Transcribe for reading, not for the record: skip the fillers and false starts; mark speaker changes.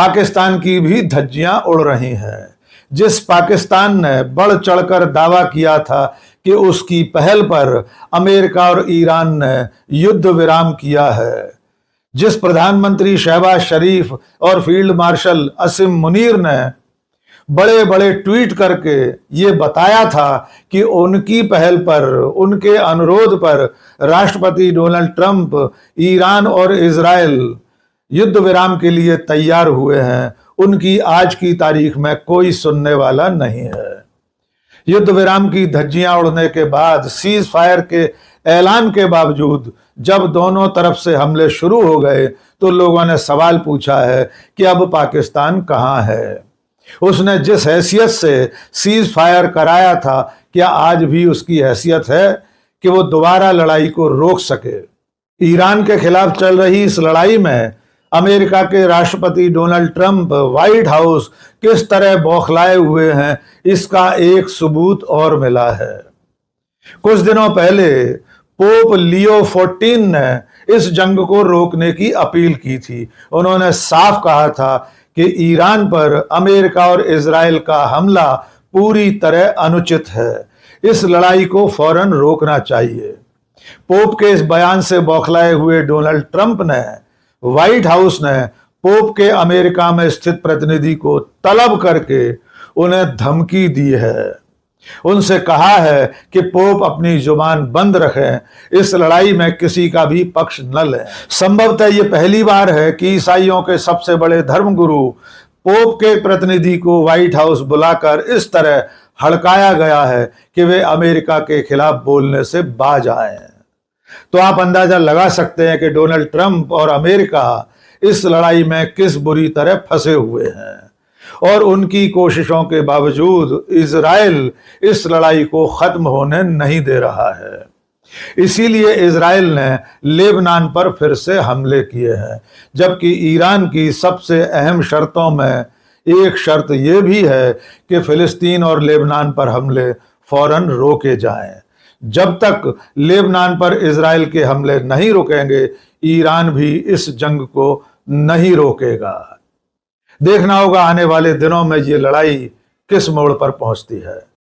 Speaker 1: पाकिस्तान की भी धज्जियां उड़ रही हैं। जिस पाकिस्तान ने बढ़ चढ़कर दावा किया था कि उसकी पहल पर अमेरिका और ईरान ने युद्ध विराम किया है, जिस प्रधानमंत्री शहबाज शरीफ और फील्ड मार्शल असीम मुनीर ने बड़े बड़े ट्वीट करके ये बताया था कि उनकी पहल पर, उनके अनुरोध पर राष्ट्रपति डोनाल्ड ट्रंप ईरान और इजराइल युद्ध विराम के लिए तैयार हुए हैं, उनकी आज की तारीख में कोई सुनने वाला नहीं है। युद्ध विराम की धज्जियां उड़ने के बाद, सीज फायर के ऐलान के बावजूद जब दोनों तरफ से हमले शुरू हो गए तो लोगों ने सवाल पूछा है कि अब पाकिस्तान कहां है। उसने जिस हैसियत से सीज फायर कराया था, क्या आज भी उसकी हैसियत है कि वो दोबारा लड़ाई को रोक सके? ईरान के खिलाफ चल रही इस लड़ाई में अमेरिका के राष्ट्रपति डोनाल्ड ट्रंप व्हाइट हाउस किस तरह बौखलाए हुए हैं, इसका एक सबूत और मिला है। कुछ दिनों पहले पोप लियो 14 ने इस जंग को रोकने की अपील की थी। उन्होंने साफ कहा था कि ईरान पर अमेरिका और इजराइल का हमला पूरी तरह अनुचित है, इस लड़ाई को फौरन रोकना चाहिए। पोप के इस बयान से बौखलाए हुए डोनाल्ड ट्रंप ने, व्हाइट हाउस ने पोप के अमेरिका में स्थित प्रतिनिधि को तलब करके उन्हें धमकी दी है। उनसे कहा है कि पोप अपनी जुबान बंद रखें, इस लड़ाई में किसी का भी पक्ष न लें। संभवतः ये पहली बार है कि ईसाइयों के सबसे बड़े धर्मगुरु पोप के प्रतिनिधि को व्हाइट हाउस बुलाकर इस तरह हड़काया गया है कि वे अमेरिका के खिलाफ बोलने से बाज आए। तो आप अंदाजा लगा सकते हैं कि डोनाल्ड ट्रंप और अमेरिका इस लड़ाई में किस बुरी तरह फंसे हुए हैं, और उनकी कोशिशों के बावजूद इजराइल इस लड़ाई को खत्म होने नहीं दे रहा है। इसीलिए इजराइल ने लेबनान पर फिर से हमले किए हैं, जबकि ईरान की सबसे अहम शर्तों में एक शर्त यह भी है कि फिलिस्तीन और लेबनान पर हमले फौरन रोके जाएं। जब तक लेबनान पर इजराइल के हमले नहीं रुकेंगे, ईरान भी इस जंग को नहीं रोकेगा। देखना होगा आने वाले दिनों में ये लड़ाई किस मोड़ पर पहुंचती है।